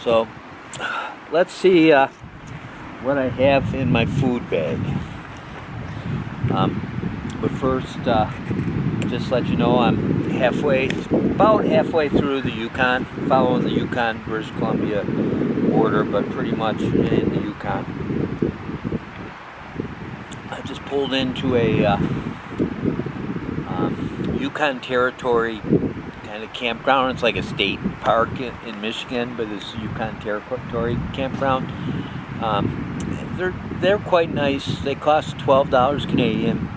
So let's see what I have in my food bag. But first, just let you know I'm about halfway through the Yukon, following the Yukon British Columbia border, but pretty much in the Yukon. I just pulled into a Yukon Territory kind of campground. It's like a state park in Michigan, but it's Yukon Territory campground. They're quite nice. They cost $12 Canadian,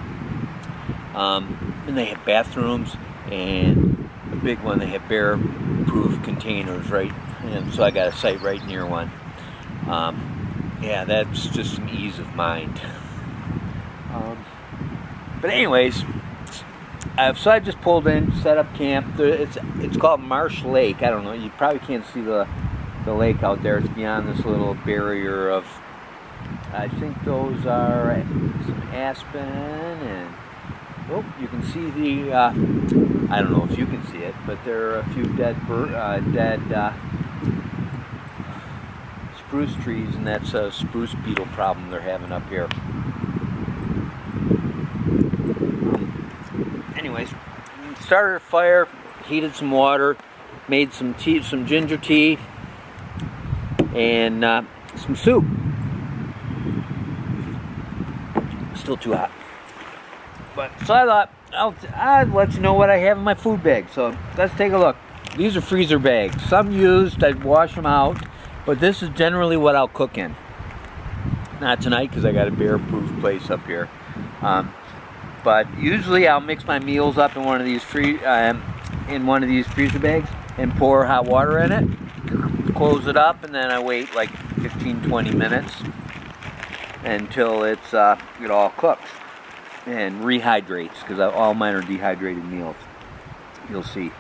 and they have bathrooms, and a big one, they have bear-proof containers, right? And so I got a site right near one. Yeah, that's just some ease of mind. But anyways, so I just pulled in, set up camp. It's called Marsh Lake. I don't know. You probably can't see the lake out there. It's beyond this little barrier of, I think those are some aspen, and oh, you can see the, I don't know if you can see it, but there are a few dead spruce trees, and that's a spruce beetle problem they're having up here. Anyways, started a fire, heated some water, made some tea, some ginger tea, and some soup. Still too hot. But so I thought I'd let you know what I have in my food bag. So let's take a look. These are freezer bags. Some used, I'd wash them out, but this is generally what I'll cook in. Not tonight because I got a bear-proof place up here. But usually I'll mix my meals up in one of these freezer bags and pour hot water in it, close it up, and then I wait like 15-20 minutes until it all cooks and rehydrates, because all mine are dehydrated meals. You'll see.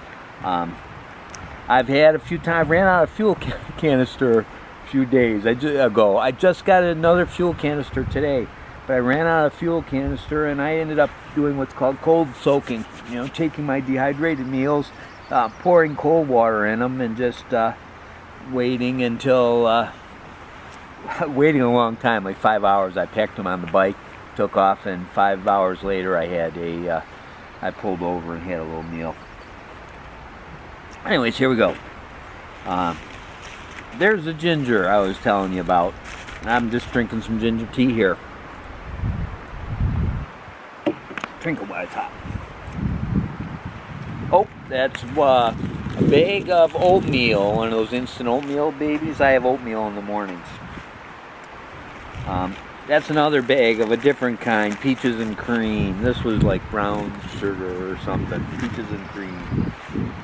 I've had a few times, ran out of fuel canister a few days ago. I just got another fuel canister today. But I ran out of fuel canister, and I ended up doing what's called cold soaking. You know, taking my dehydrated meals, pouring cold water in them, and just waiting until, waiting a long time, like 5 hours. I packed them on the bike, took off, and 5 hours later I had I pulled over and had a little meal. Anyways, here we go. There's the ginger I was telling you about. I'm just drinking some ginger tea here. Trinkle by the top. Oh, that's a bag of oatmeal, one of those instant oatmeal babies. I have oatmeal in the mornings. That's another bag of a different kind, peaches and cream. This was like brown sugar or something. Peaches and cream,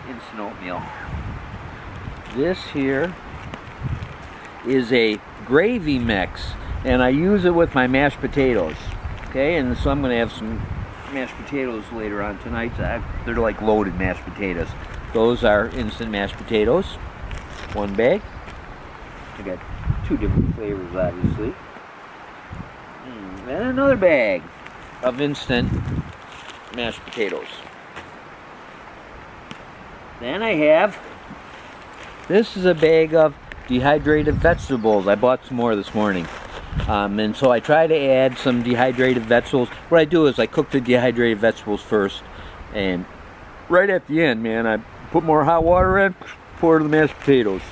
instant oatmeal. This here is a gravy mix, and I use it with my mashed potatoes. Okay, and so I'm going to have some mashed potatoes later on tonight. They're like loaded mashed potatoes. Those are instant mashed potatoes. One bag. I got two different flavors, obviously. And another bag of instant mashed potatoes. Then I have, this is a bag of dehydrated vegetables. I bought some more this morning. And so I try to add some dehydrated vegetables. What I do is I cook the dehydrated vegetables first, and right at the end, man, I put more hot water in, pour the mashed potatoes,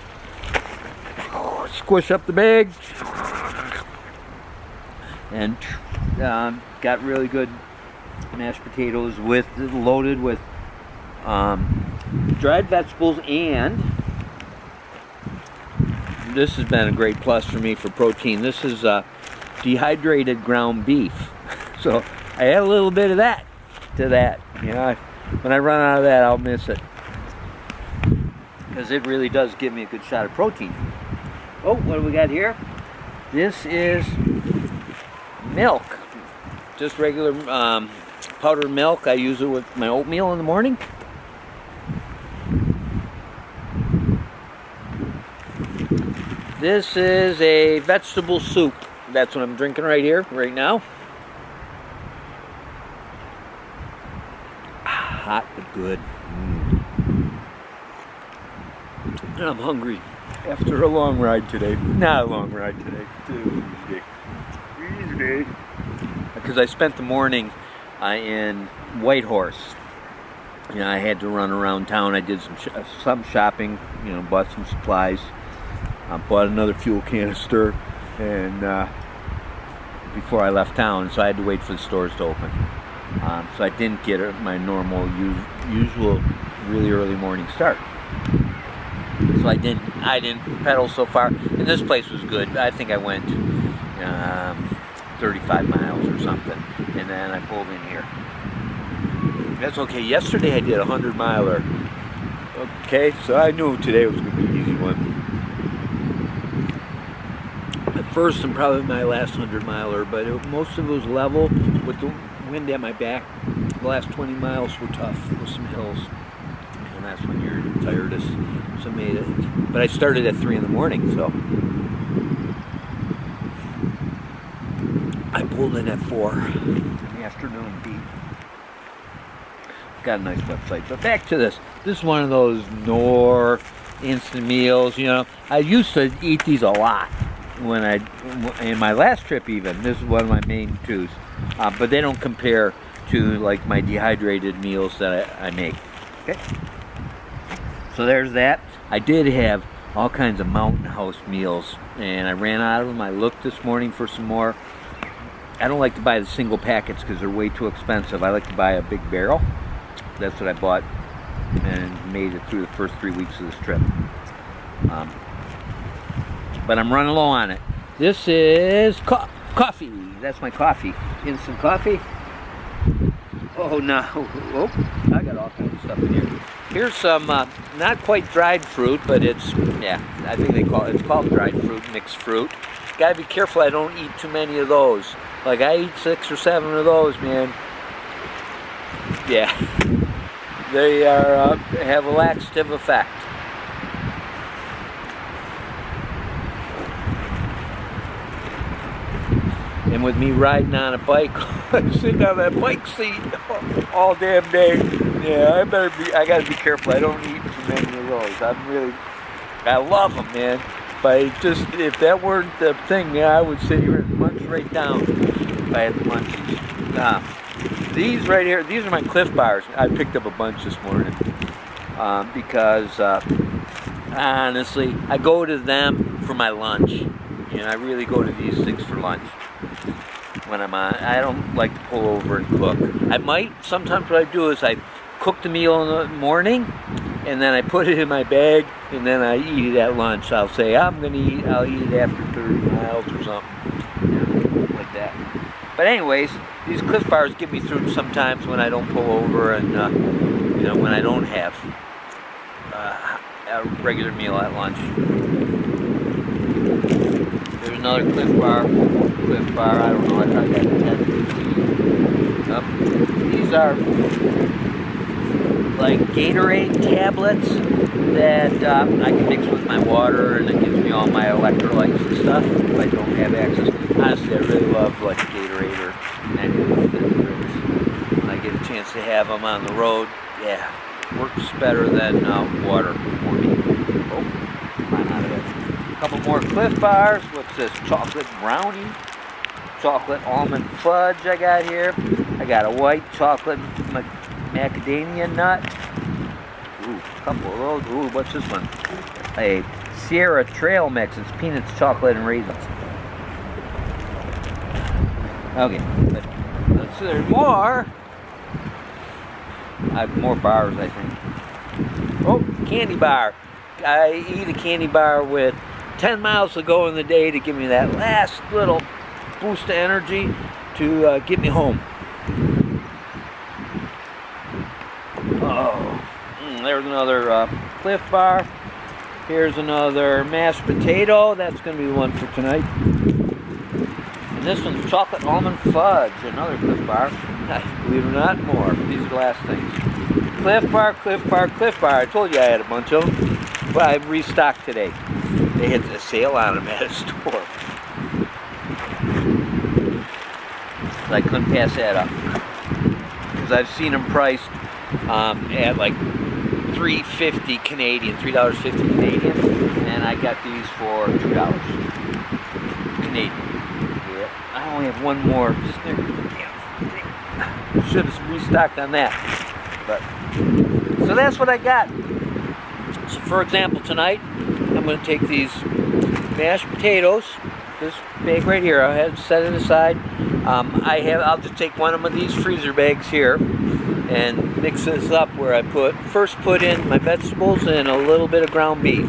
squish up the bag, and got really good mashed potatoes loaded with dried vegetables, and this has been a great plus for me for protein. This is dehydrated ground beef. So I add a little bit of that to that. You know, when I run out of that, I'll miss it, because it really does give me a good shot of protein. Oh, what do we got here? This is milk. Just regular powdered milk. I use it with my oatmeal in the morning. This is a vegetable soup. That's what I'm drinking right here, right now. Hot but good. And I'm hungry. After a long ride today. Not a long ride today. Tuesday. Because I spent the morning in Whitehorse. You know, I had to run around town. I did some shopping, you know, bought some supplies. Bought another fuel canister, and before I left town, so I had to wait for the stores to open. So I didn't get my normal, usual, really early morning start. So I didn't pedal so far, and this place was good. I think I went 35 miles or something, and then I pulled in here. That's okay. Yesterday I did a 100-miler. Okay, so I knew today was going to be an easy one. At first and probably my last 100-miler, but most of it was level with the wind at my back. The last 20 miles were tough with some hills, and that's when you're tiredest. So I made it. But I started at 3 in the morning, so I pulled in at 4 in the afternoon beat. Got a nice website. But back to this. This is one of those Knorr instant meals. You know, I used to eat these a lot when in my last trip even. This is one of my main twos. But they don't compare to like my dehydrated meals that I make. Okay. So there's that. I did have all kinds of Mountain House meals, and I ran out of them. I looked this morning for some more. I don't like to buy the single packets because they're way too expensive. I like to buy a big barrel. That's what I bought and made it through the first 3 weeks of this trip. But I'm running low on it. This is coffee. That's my coffee. Instant coffee. Oh no. Oh, I got all kinds of stuff in here. Here's some not quite dried fruit, but it's, yeah, I think it's called dried fruit, mixed fruit. Gotta be careful I don't eat too many of those. Like I eat 6 or 7 of those, man. Yeah. They are have a laxative effect. And with me riding on a bike, sitting on that bike seat all damn day, yeah, I gotta be careful. I don't eat too many of those. I love them, man. If that weren't the thing, yeah, I would sit here and munch right down if I had the munchies. These right here, these are my Cliff Bars. I picked up a bunch this morning because honestly, I go to them for my lunch. You know, I really go to these things for lunch when I'm on. I don't like to pull over and cook. I might, sometimes what I do is I cook the meal in the morning and then I put it in my bag and then I eat it at lunch. I'll say, I'll eat it after 30 miles or something, you know, like that. But anyways, these Cliff Bars get me through sometimes when I don't pull over and, you know, when I don't have a regular meal at lunch. There's another Cliff Bar, I don't know, I got 10. These are like Gatorade tablets that I can mix with my water, and it gives me all my electrolytes and stuff if I don't have access. Honestly, I really love like Gatorade or any of those drinks. When I get a chance to have them on the road, yeah, works better than water for me. Oh, I'm out of it. A couple more Cliff Bars. What's this? Chocolate brownie, chocolate almond fudge I got here. I got a white chocolate macadamia nut. Ooh, a couple of those. Ooh, what's this one? A Sierra Trail Mix. It's peanuts, chocolate, and raisins. Okay, let's there's more. I have more bars, I think. Oh, candy bar. I eat a candy bar with 10 miles to go in the day to give me that last little boost of energy to get me home. Oh, there's another Cliff Bar. Here's another mashed potato. That's going to be the one for tonight. And this one's chocolate almond fudge. Another Cliff Bar. Believe it or not, more. These are the last things. Cliff Bar, Cliff Bar, Cliff Bar. I told you I had a bunch of them. But I restocked today. They had a sale on them at a store. So I couldn't pass that up. Because I've seen them priced at like $3.50 Canadian, $3.50 Canadian. and I got these for $2 Canadian. Yeah. I only have one more sticker. Should have restocked on that. But so that's what I got. So for example, tonight I'm going to take these mashed potatoes, this bag right here. I had set it aside. I'll just take one of these freezer bags here and mix this up where I first put in my vegetables and a little bit of ground beef,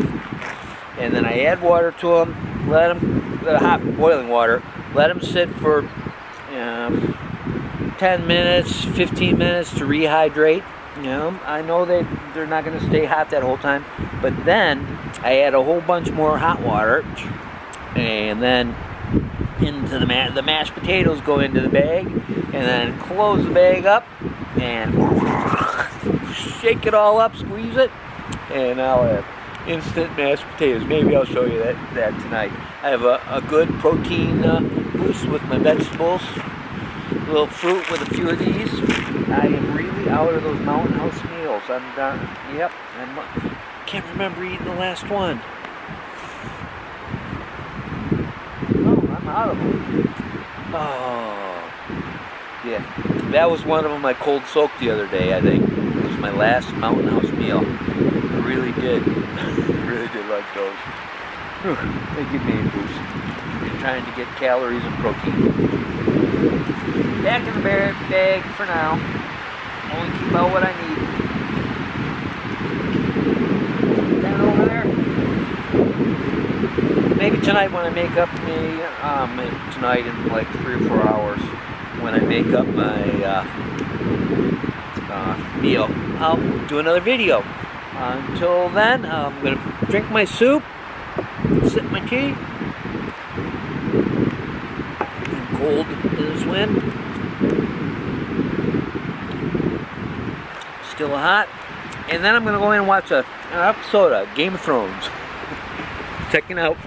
and then I add water to them, let them, hot boiling water, let them sit for 10 minutes, 15 minutes to rehydrate. You know, I know they're not going to stay hot that whole time, but then I add a whole bunch more hot water, and then into the mashed potatoes go into the bag, and then close the bag up and shake it all up, squeeze it, and I'll have instant mashed potatoes. Maybe I'll show you that tonight. I have a good protein boost with my vegetables. A little fruit with a few of these. I am really out of those Mountain House meals. I'm done. Yep. I can't remember eating the last one. Oh, I'm out of them. Oh. Yeah. That was one of them I cold soaked the other day, I think. It was my last Mountain House meal. I really did. Really did like those. Whew. They give me a boost. I'm trying to get calories and protein. Back in the bag for now. Only keep out what I need. That over there. Maybe tonight when I make up tonight in like 3 or 4 hours, when I make up my meal, I'll do another video. Until then, I'm going to drink my soup, sip my tea. I'm cold in this wind. Still hot. And then I'm going to go in and watch an episode of Game of Thrones. Checking out.